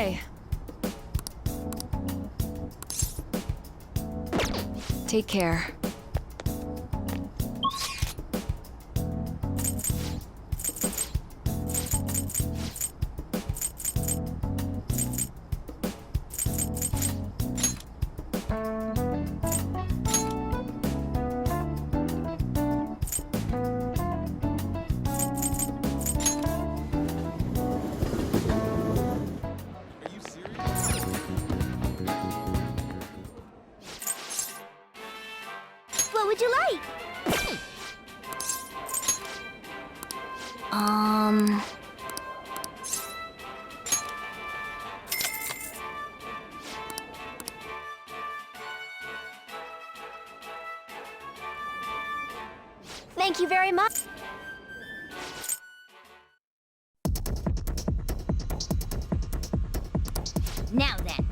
Okay. Take care. What would you like? Thank you very much. Now then.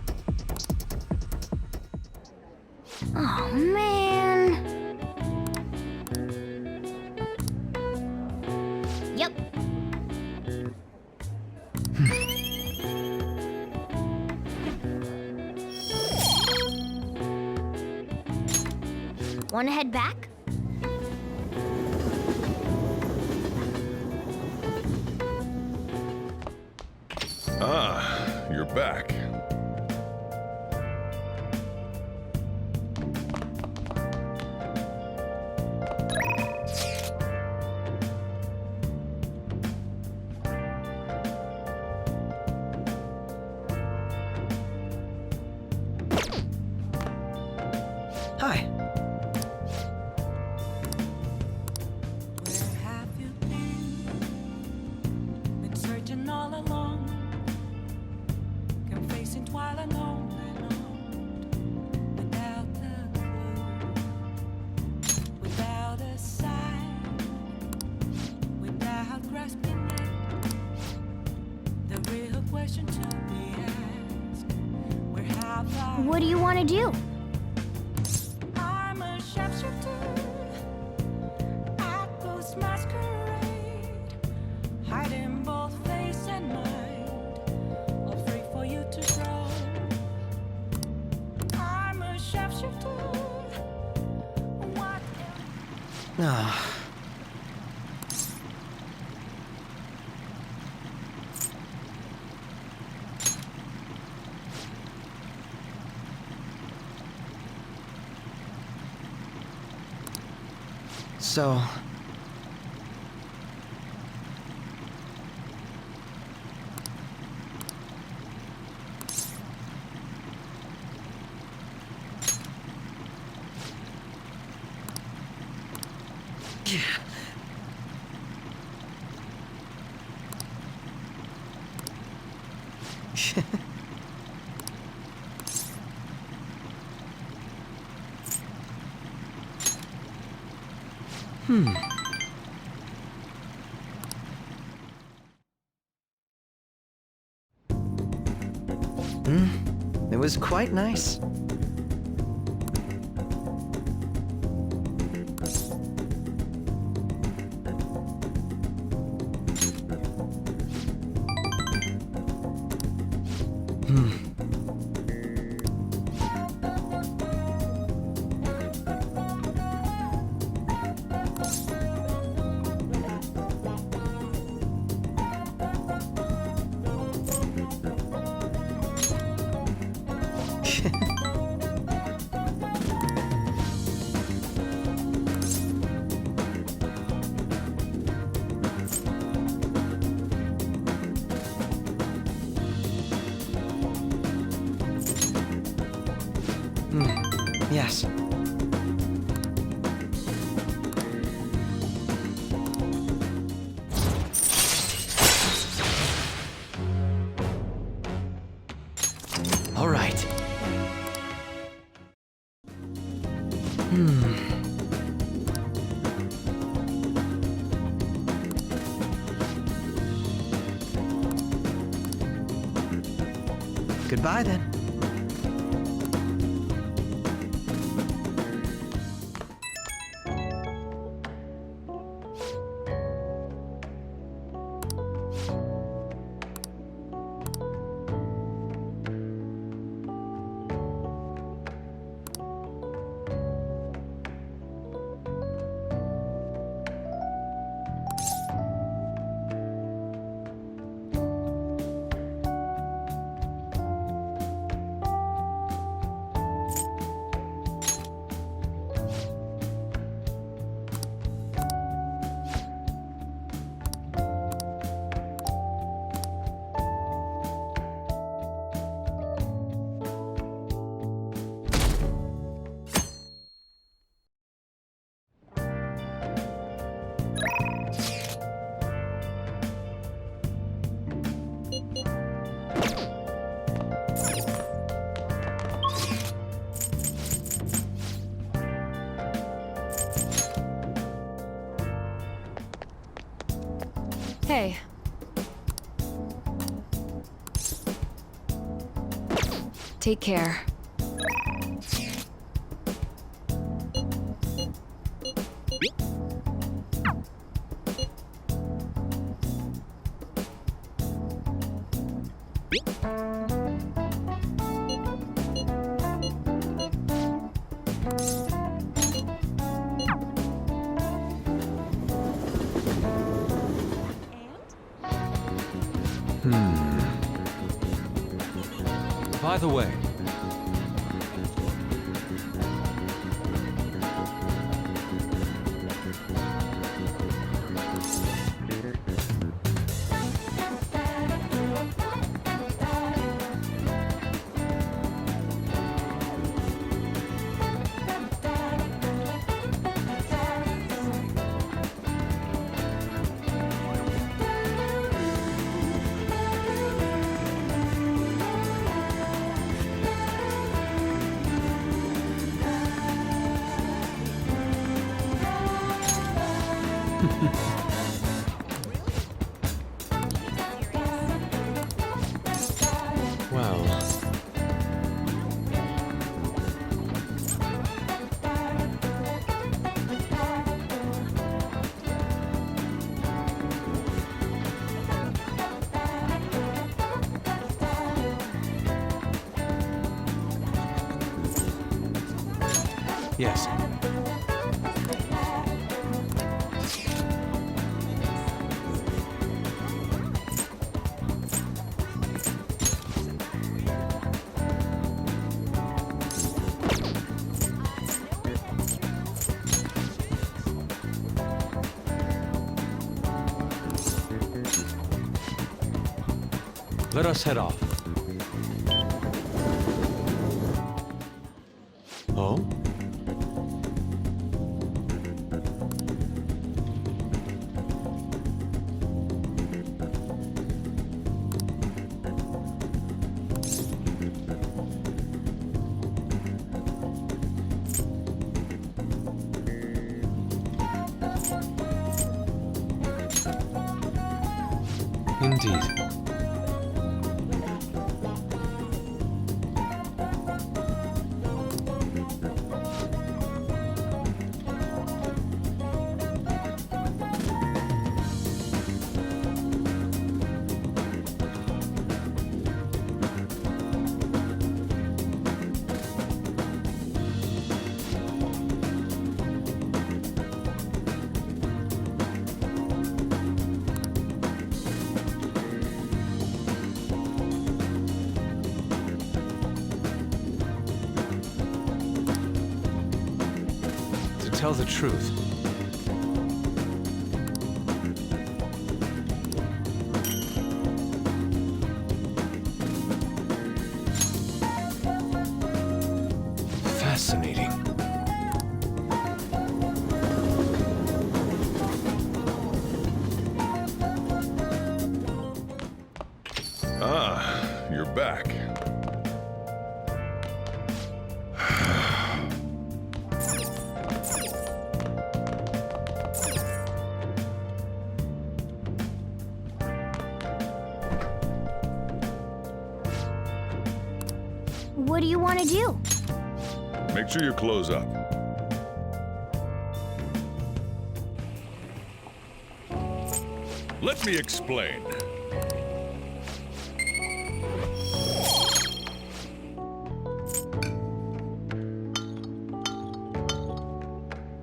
Oh, man. Yep. Wanna head back? Ah, you're back. Hi. Where have you been? Been searching all along. Come facing while alone and on. Without a clue. Without a sign. Without grasping it. The real question to be asked. Where have I What do you want to do? I'm a sharpshooter, at ghost masquerade, hiding both face and mind, all free for you to grow. I'm a sharpshooter. What? Ah. So... It was quite nice. Yes. All right. Goodbye then. Hey. Take care. By the way, well, yes. Let us head off. Oh? Indeed. To tell the truth, fascinating. Ah, you're back. What do you want to do? Make sure you close up. Let me explain.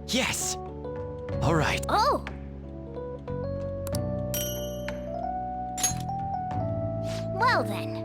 Yes! All right. Oh! Well then.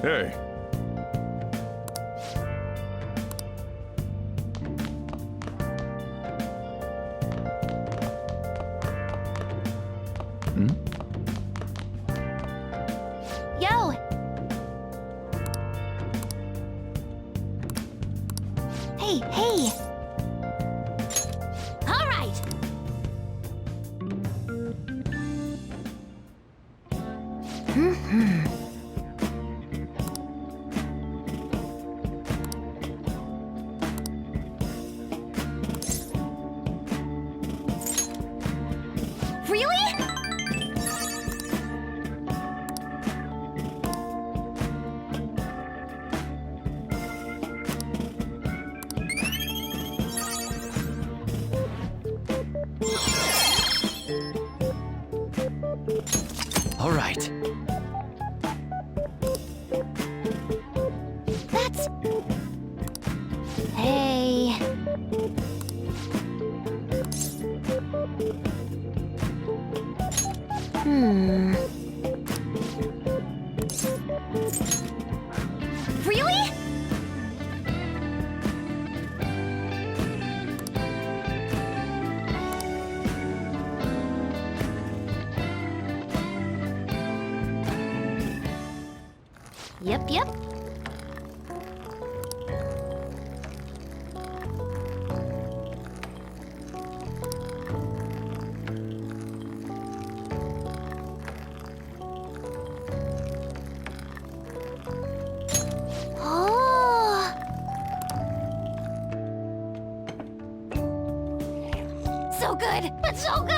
Hey. Yo! Hey! All right! Really? All right. That's... Hey... Really? Yep. Oh. So good, but so good!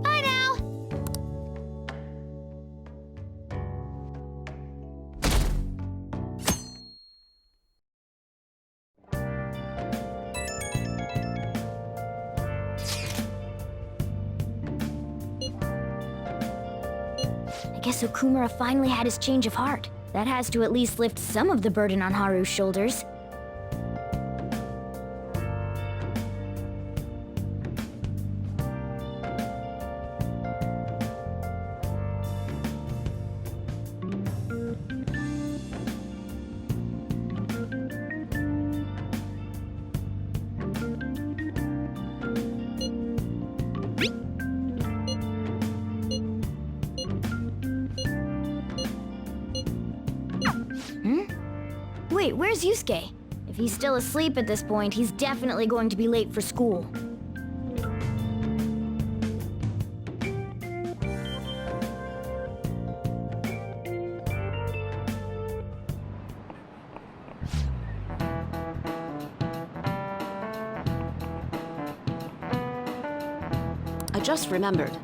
Bye now! I guess Okumura finally had his change of heart. That has to at least lift some of the burden on Haru's shoulders. Wait, where's Yusuke? If he's still asleep at this point, he's definitely going to be late for school. I just remembered.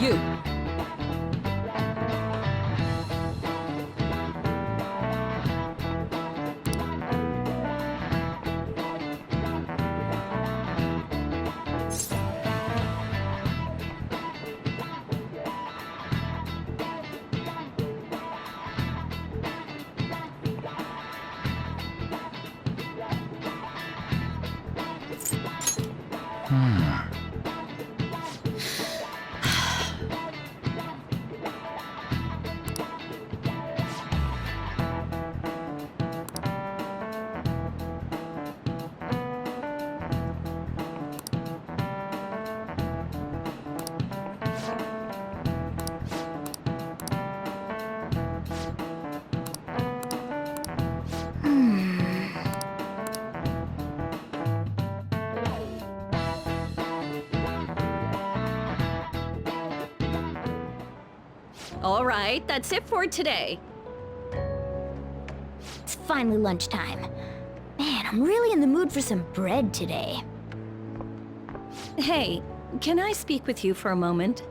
You. All right, that's it for today. It's finally lunchtime. Man, I'm really in the mood for some bread today. Hey, can I speak with you for a moment?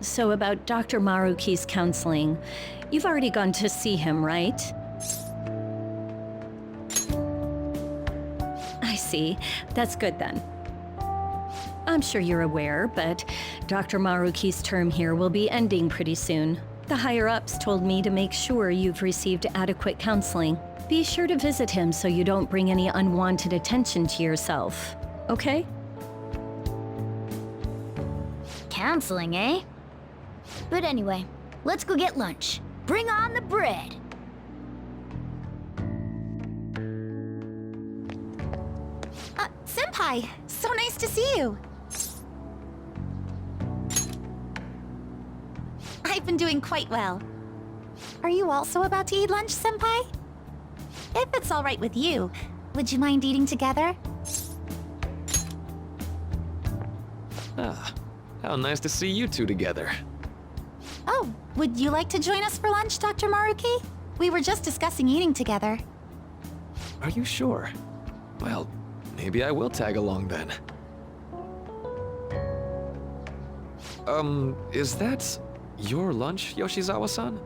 So about Dr. Maruki's counseling, you've already gone to see him, right? see. That's good then. I'm sure you're aware, but Dr. Maruki's term here will be ending pretty soon. The higher-ups told me to make sure you've received adequate counseling. Be sure to visit him so you don't bring any unwanted attention to yourself. Okay? Counseling, eh? But anyway, let's go get lunch. Bring on the bread! Senpai! So nice to see you! I've been doing quite well. Are you also about to eat lunch, Senpai? If it's alright with you, would you mind eating together? Ah, how nice to see you two together. Oh, would you like to join us for lunch, Dr. Maruki? We were just discussing eating together. Are you sure? Well, maybe I will tag along then. Is that your lunch, Yoshizawa-san?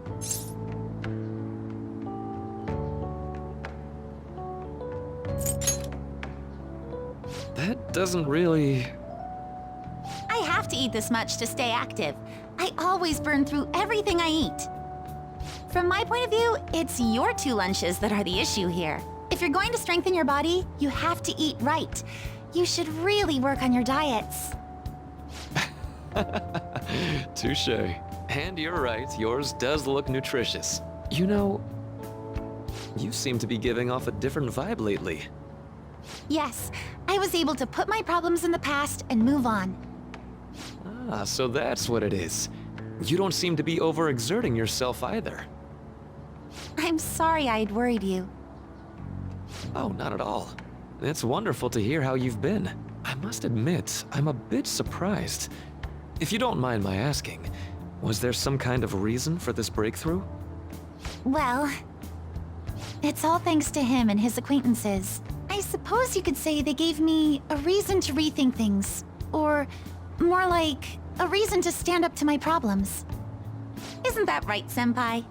That doesn't really... I have to eat this much to stay active. I always burn through everything I eat. From my point of view, it's your two lunches that are the issue here. If you're going to strengthen your body, you have to eat right. You should really work on your diets. Touché. And you're right, yours does look nutritious. You know, you seem to be giving off a different vibe lately. Yes, I was able to put my problems in the past and move on. Ah, so that's what it is. You don't seem to be overexerting yourself either. I'm sorry I'd worried you. Oh, not at all. It's wonderful to hear how you've been. I must admit, I'm a bit surprised. If you don't mind my asking, was there some kind of reason for this breakthrough? Well, it's all thanks to him and his acquaintances. I suppose you could say they gave me a reason to rethink things. Or more like, a reason to stand up to my problems. Isn't that right, Senpai?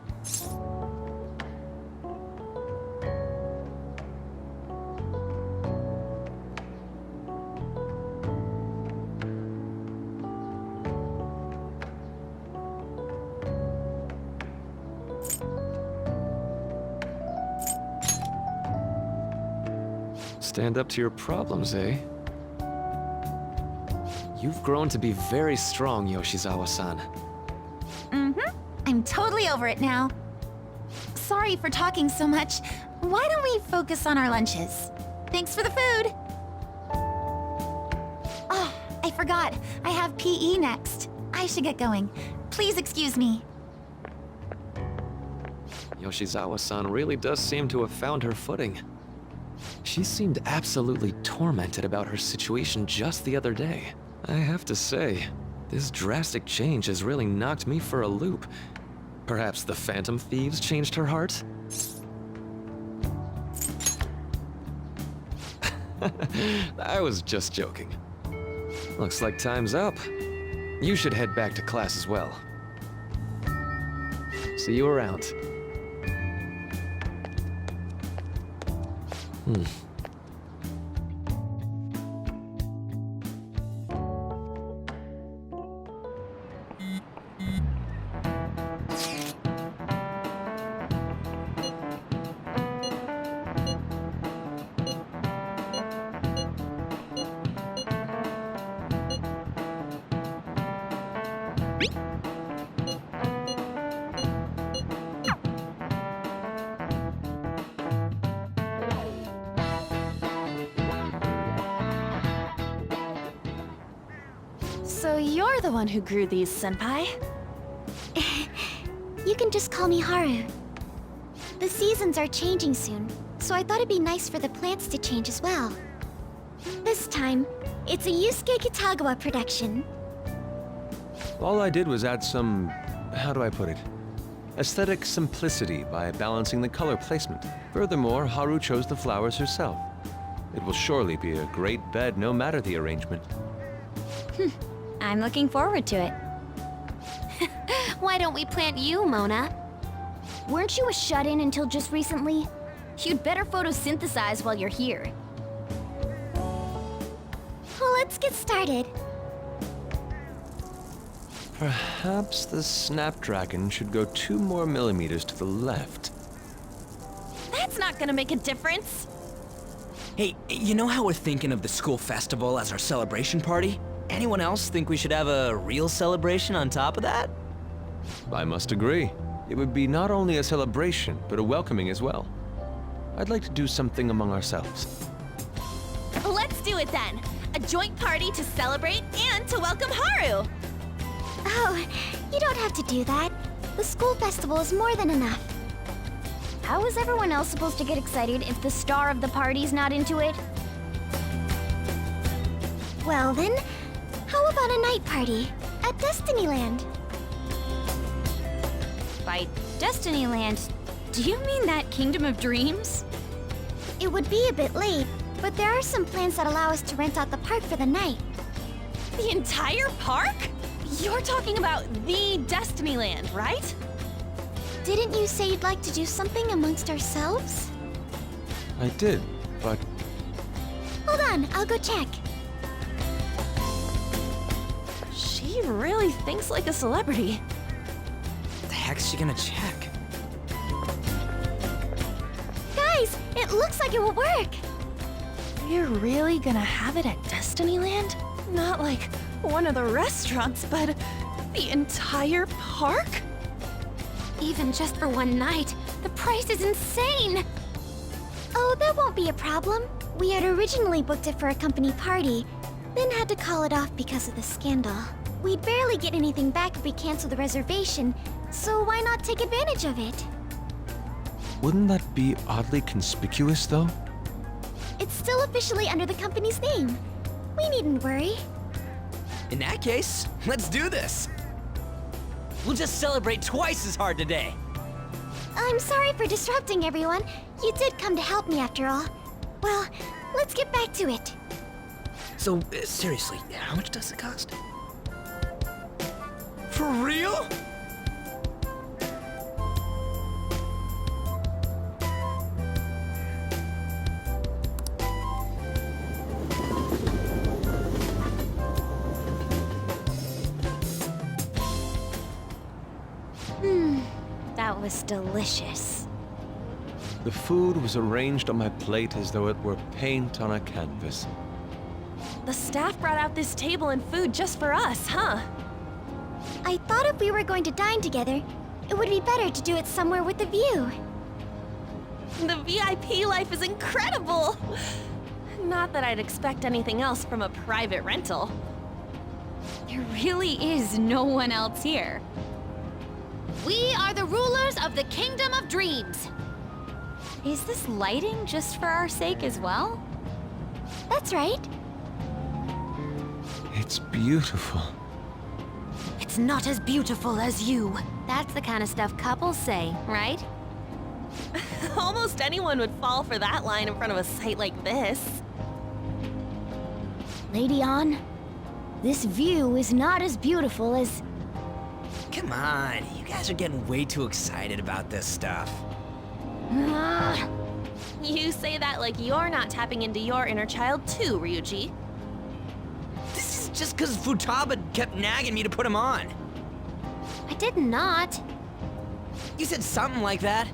Stand up to your problems, eh? You've grown to be very strong, Yoshizawa-san. Mm-hmm. I'm totally over it now. Sorry for talking so much. Why don't we focus on our lunches? Thanks for the food! Oh, I forgot. I have PE next. I should get going. Please excuse me. Yoshizawa-san really does seem to have found her footing. She seemed absolutely tormented about her situation just the other day. I have to say, this drastic change has really knocked me for a loop. Perhaps the Phantom Thieves changed her heart? I was just joking. Looks like time's up. You should head back to class as well. See you around. So you're the one who grew these, Senpai? You can just call me Haru. The seasons are changing soon, so I thought it'd be nice for the plants to change as well. This time, it's a Yusuke Kitagawa production. All I did was add some, how do I put it? Aesthetic simplicity by balancing the color placement. Furthermore, Haru chose the flowers herself. It will surely be a great bed no matter the arrangement. I'm looking forward to it. Why don't we plant you, Mona? Weren't you a shut-in until just recently? You'd better photosynthesize while you're here. let's get started. Perhaps the Snapdragon should go 2 more millimeters to the left. That's not gonna make a difference. Hey, you know how we're thinking of the school festival as our celebration party? Anyone else think we should have a real celebration on top of that? I must agree. It would be not only a celebration, but a welcoming as well. I'd like to do something among ourselves. Let's do it then. A joint party to celebrate and to welcome Haru. Oh, you don't have to do that. The school festival is more than enough. How is everyone else supposed to get excited if the star of the party's not into it? Well then, how about a night party at Destinyland? By Destinyland, do you mean that Kingdom of Dreams? It would be a bit late, but there are some plans that allow us to rent out the park for the night. The entire park? You're talking about the Destinyland, right? Didn't you say you'd like to do something amongst ourselves? I did, but Hold on, I'll go check. She really thinks like a celebrity. What the heck's she gonna check? Guys, it looks like it will work. You're really gonna have it at Destinyland? Not like one of the restaurants, but the entire park? Even just for one night, the price is insane. Oh, that won't be a problem. We had originally booked it for a company party, then had to call it off because of the scandal. We'd barely get anything back if we cancel the reservation, so why not take advantage of it? wouldn't that be oddly conspicuous, though? It's still officially under the company's name. We needn't worry. In that case, let's do this. We'll just celebrate twice as hard today. I'm sorry for disrupting everyone. You did come to help me after all. Well, let's get back to it. So, seriously, how much does it cost? For real? That was delicious. The food was arranged on my plate as though it were paint on a canvas. The staff brought out this table and food just for us, huh? I thought if we were going to dine together, it would be better to do it somewhere with a view. The VIP life is incredible! Not that I'd expect anything else from a private rental. There really is no one else here. We are the rulers of the Kingdom of Dreams. Is this lighting just for our sake as well? That's right. It's beautiful. It's not as beautiful as you. That's the kind of stuff couples say, right? Almost anyone would fall for that line in front of a site like this. Lady On, this view is not as beautiful as... Come on, you guys are getting way too excited about this stuff. You say that like you're not tapping into your inner child too, Ryuji. This is just because Futaba kept nagging me to put him on. I did not. You said something like that.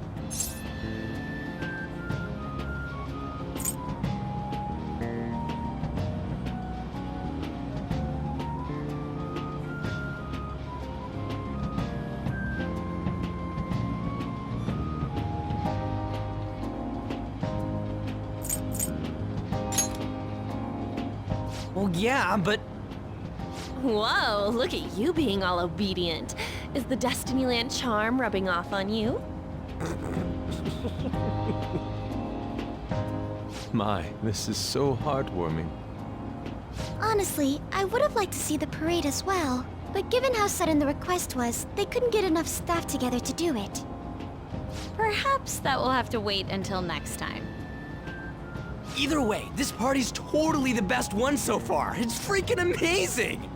Well, yeah, but... Whoa, look at you being all obedient. Is the Destinyland charm rubbing off on you? My, this is so heartwarming. Honestly, I would have liked to see the parade as well. But given how sudden the request was, they couldn't get enough staff together to do it. Perhaps that will have to wait until next time. Either way, this party's totally the best one so far. It's freaking amazing!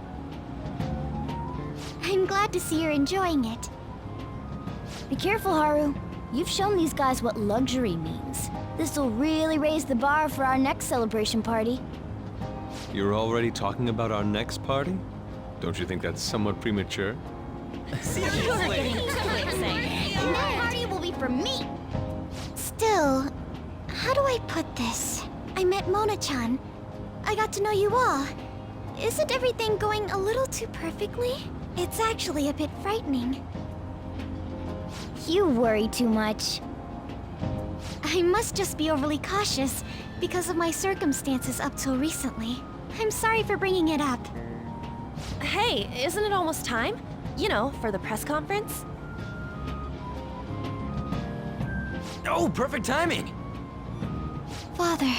I'm glad to see you're enjoying it. Be careful, Haru. You've shown these guys what luxury means. This'll really raise the bar for our next celebration party. You're already talking about our next party? Don't you think that's somewhat premature? And that party will be for me! Still, how do I put this? I met Mona-chan. I got to know you all. Isn't everything going a little too perfectly? It's actually a bit frightening. You worry too much. I must just be overly cautious because of my circumstances up till recently. I'm sorry for bringing it up. Hey, isn't it almost time? You know, for the press conference? Oh, perfect timing! Father.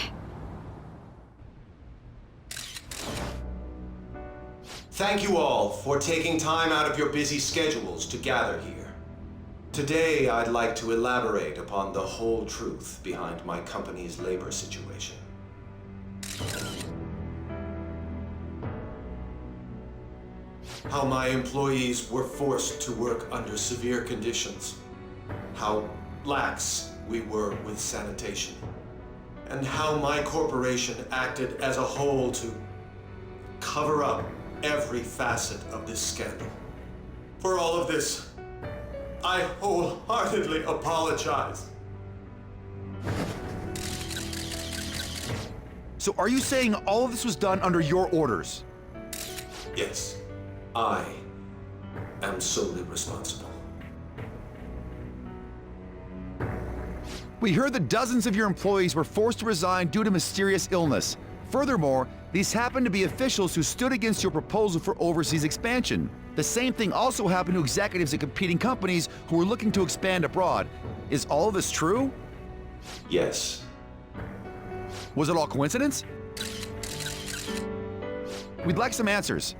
Thank you all for taking time out of your busy schedules to gather here. Today, I'd like to elaborate upon the whole truth behind my company's labor situation. How my employees were forced to work under severe conditions. How lax we were with sanitation. And how my corporation acted as a whole to cover up every facet of this scandal. For all of this, I wholeheartedly apologize. So are you saying all of this was done under your orders? Yes, I am solely responsible. We heard that dozens of your employees were forced to resign due to mysterious illness. Furthermore, these happened to be officials who stood against your proposal for overseas expansion. The same thing also happened to executives at competing companies who were looking to expand abroad. Is all of this true? Yes. Was it all coincidence? We'd like some answers.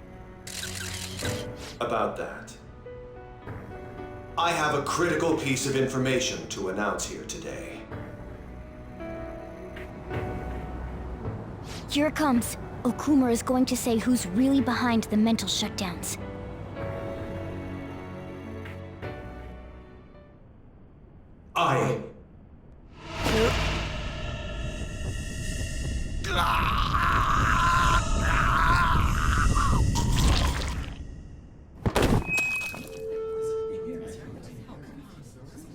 About that. I have a critical piece of information to announce here today. Here it comes. Okumura is going to say who's really behind the mental shutdowns. I...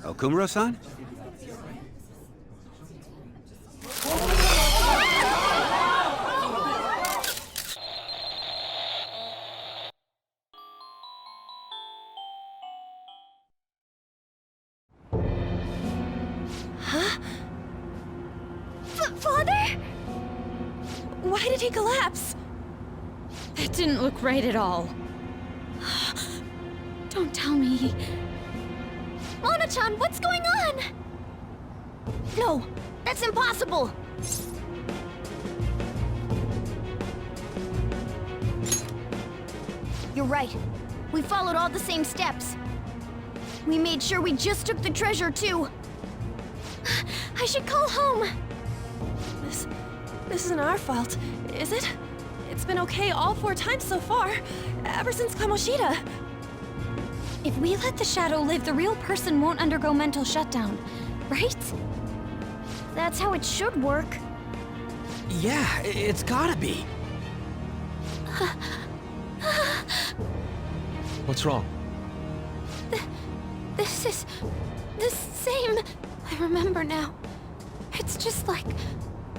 Okumura-san? Father? Why did he collapse? That didn't look right at all. Don't tell me. Mona-chan, what's going on? No, that's impossible! You're right. We followed all the same steps. We made sure we just took the treasure, too. I should call home. This isn't our fault, is it? It's been okay all 4 times so far, ever since Kamoshida. If we let the shadow live, the real person won't undergo mental shutdown, right? That's how it should work. Yeah, it's gotta be. What's wrong? This is the same. I remember now. It's just like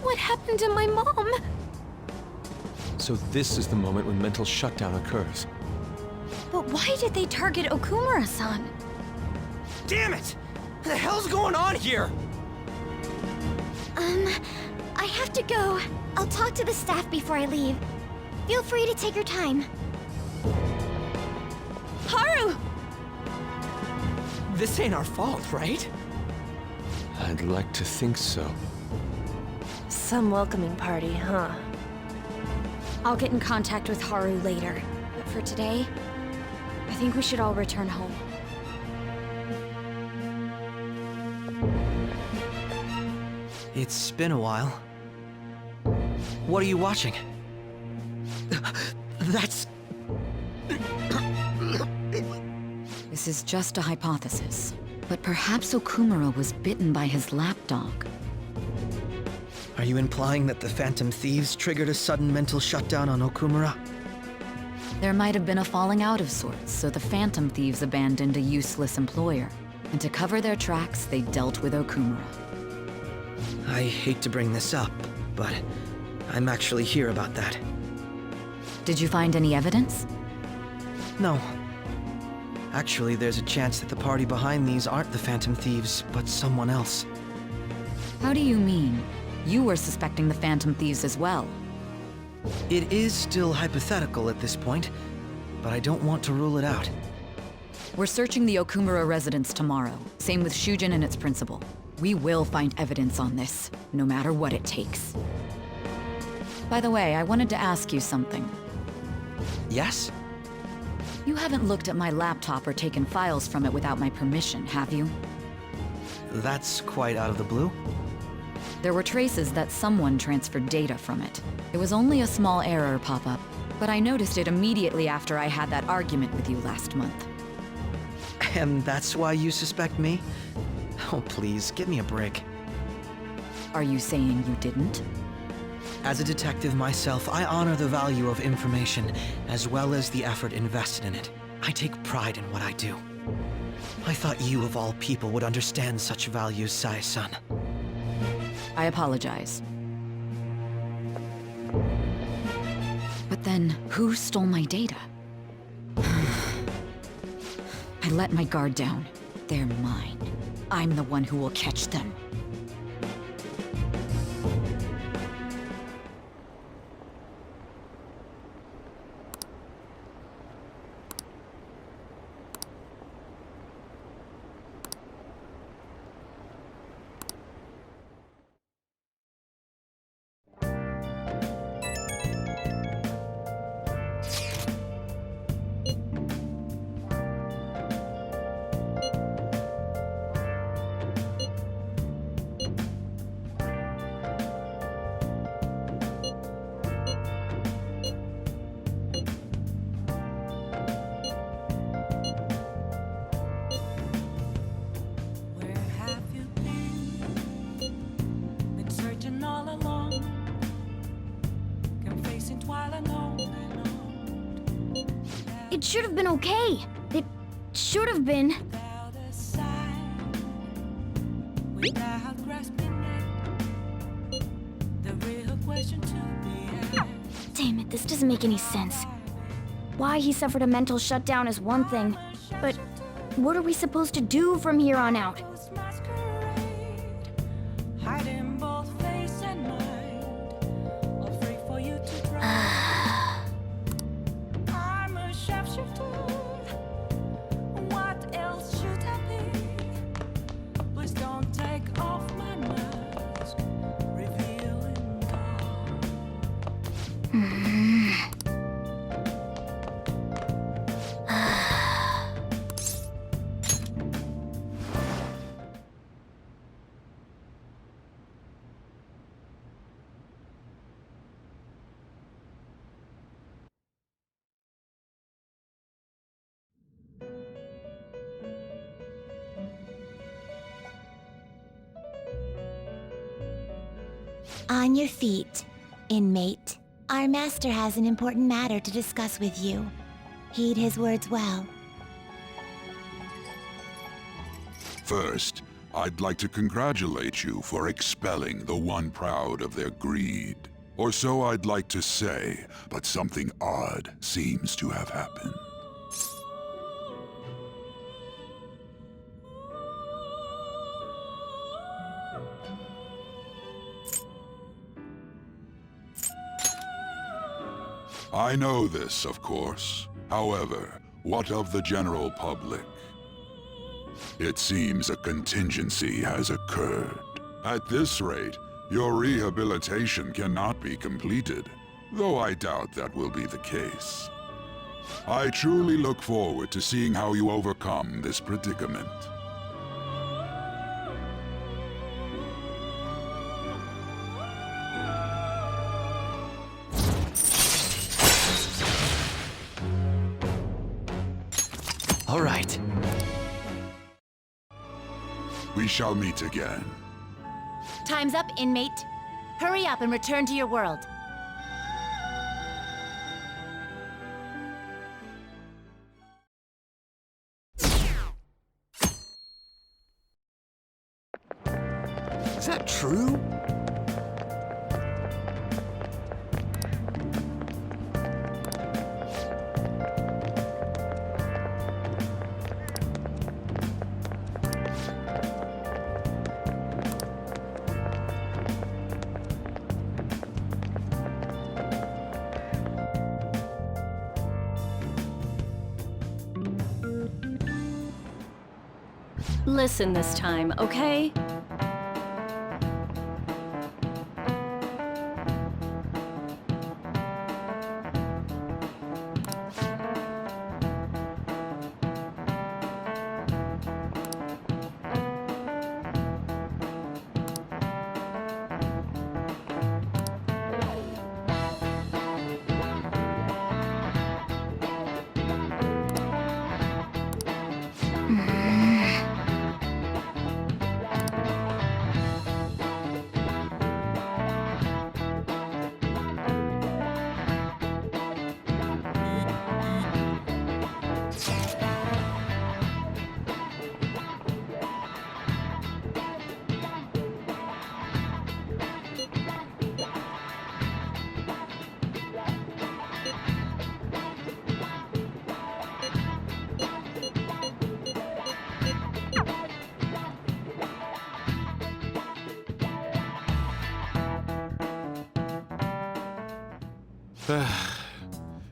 what happened to my mom. So this is the moment when mental shutdown occurs. But why did they target Okumura-san? Damn it! What the hell's going on here? I have to go. I'll talk to the staff before I leave. Feel free to take your time. Haru! This ain't our fault, right? I'd like to think so. Some welcoming party, huh? I'll get in contact with Haru later. But for today, I think we should all return home. It's been a while. What are you watching? That's... This is just a hypothesis, but perhaps Okumura was bitten by his lapdog. Are you implying that the Phantom Thieves triggered a sudden mental shutdown on Okumura? There might have been a falling out of sorts, so the Phantom Thieves abandoned a useless employer. And to cover their tracks, they dealt with Okumura. I hate to bring this up, but I'm actually here about that. Did you find any evidence? No. Actually, there's a chance that the party behind these aren't the Phantom Thieves, but someone else. How do you mean? You were suspecting the Phantom Thieves as well. It is still hypothetical at this point, but I don't want to rule it out. We're searching the Okumura residence tomorrow. Same with Shujin and its principal. We will find evidence on this, no matter what it takes. By the way, I wanted to ask you something. Yes? You haven't looked at my laptop or taken files from it without my permission, have you? That's quite out of the blue. There were traces that someone transferred data from it. It was only a small error pop-up, but I noticed it immediately after I had that argument with you last month. And that's why you suspect me? Oh, please, give me a break. Are you saying you didn't? As a detective myself, I honor the value of information, as well as the effort invested in it. I take pride in what I do. I thought you, of all people, would understand such values, Sai-san. I apologize. But then, who stole my data? I let my guard down. They're mine. I'm the one who will catch them. Where have you been? Been searching all along, confessing while alone and on. It should have been okay. It should have been. Without a sign, without grasping it, the real question to be asked. Damn it, this doesn't make any sense. Why he suffered a mental shutdown is one thing, but what are we supposed to do from here on out? Masquerade, hiding both face and mind, all free for you to try. I'm a sharpshooter. What else should I be? Please don't take off my mask, revealing all. On your feet, inmate. Our master has an important matter to discuss with you. Heed his words well. First, I'd like to congratulate you for expelling the one proud of their greed. Or so I'd like to say, but something odd seems to have happened. I know this, of course. However, what of the general public? It seems a contingency has occurred. At this rate, your rehabilitation cannot be completed, though I doubt that will be the case. I truly look forward to seeing how you overcome this predicament. All right. We shall meet again. Time's up, inmate. Hurry up and return to your world. Is that true? Listen this time, okay?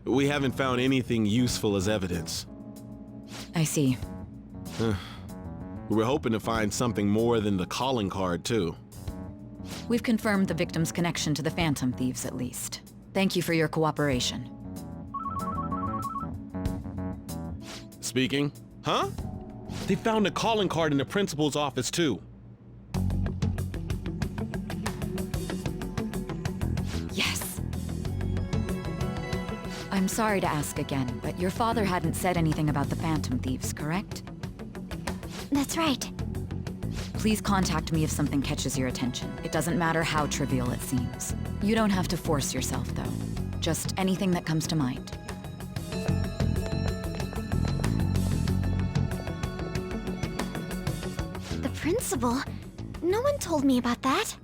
We haven't found anything useful as evidence. I see. We were hoping to find something more than the calling card, too. We've confirmed the victim's connection to the Phantom Thieves, at least. Thank you for your cooperation. Speaking? Huh? They found a calling card in the principal's office, too. Yes! I'm sorry to ask again, but your father hadn't said anything about the Phantom Thieves, correct? That's right. Please contact me if something catches your attention. It doesn't matter how trivial it seems. You don't have to force yourself, though. Just anything that comes to mind. The principal? No one told me about that.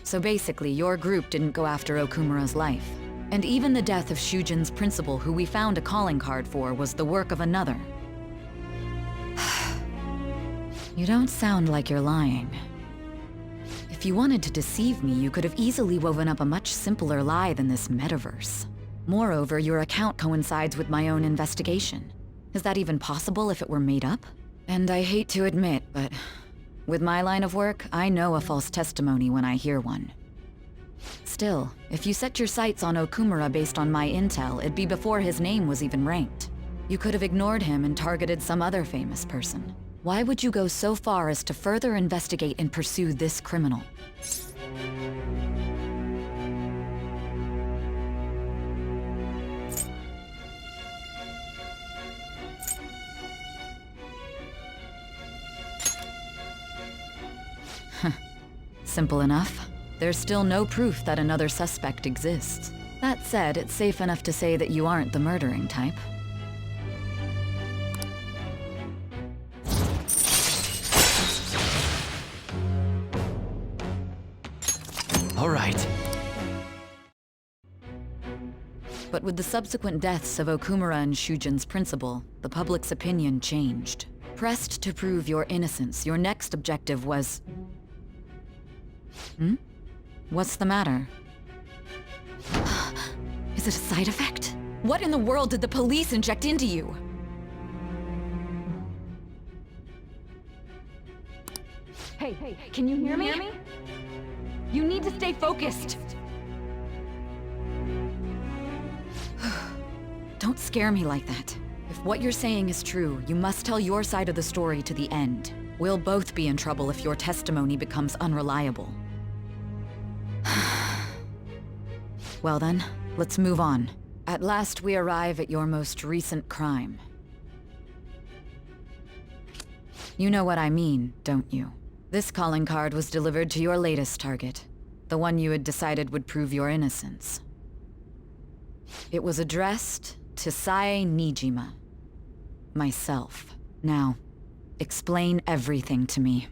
So basically, your group didn't go after Okumura's life. And even the death of Shujin's principal, who we found a calling card for, was the work of another. You don't sound like you're lying. If you wanted to deceive me, you could have easily woven up a much simpler lie than this metaverse. Moreover, your account coincides with my own investigation. Is that even possible if it were made up? And I hate to admit, but with my line of work, I know a false testimony when I hear one. Still, if you set your sights on Okumura based on my intel, it'd be before his name was even ranked. You could have ignored him and targeted some other famous person. Why would you go so far as to further investigate and pursue this criminal? Simple enough. There's still no proof that another suspect exists. That said, it's safe enough to say that you aren't the murdering type. All right. But with the subsequent deaths of Okumura and Shujin's principal, the public's opinion changed. Pressed to prove your innocence, your next objective was... What's the matter? Is it a side effect? What in the world did the police inject into you? Hey, can you hear me? You need to stay focused. Don't scare me like that. If what you're saying is true, you must tell your side of the story to the end. We'll both be in trouble if your testimony becomes unreliable. Well then, let's move on. At last we arrive at your most recent crime. You know what I mean, don't you? This calling card was delivered to your latest target, the one you had decided would prove your innocence. It was addressed to Sae Nijima. Myself. Now, explain everything to me.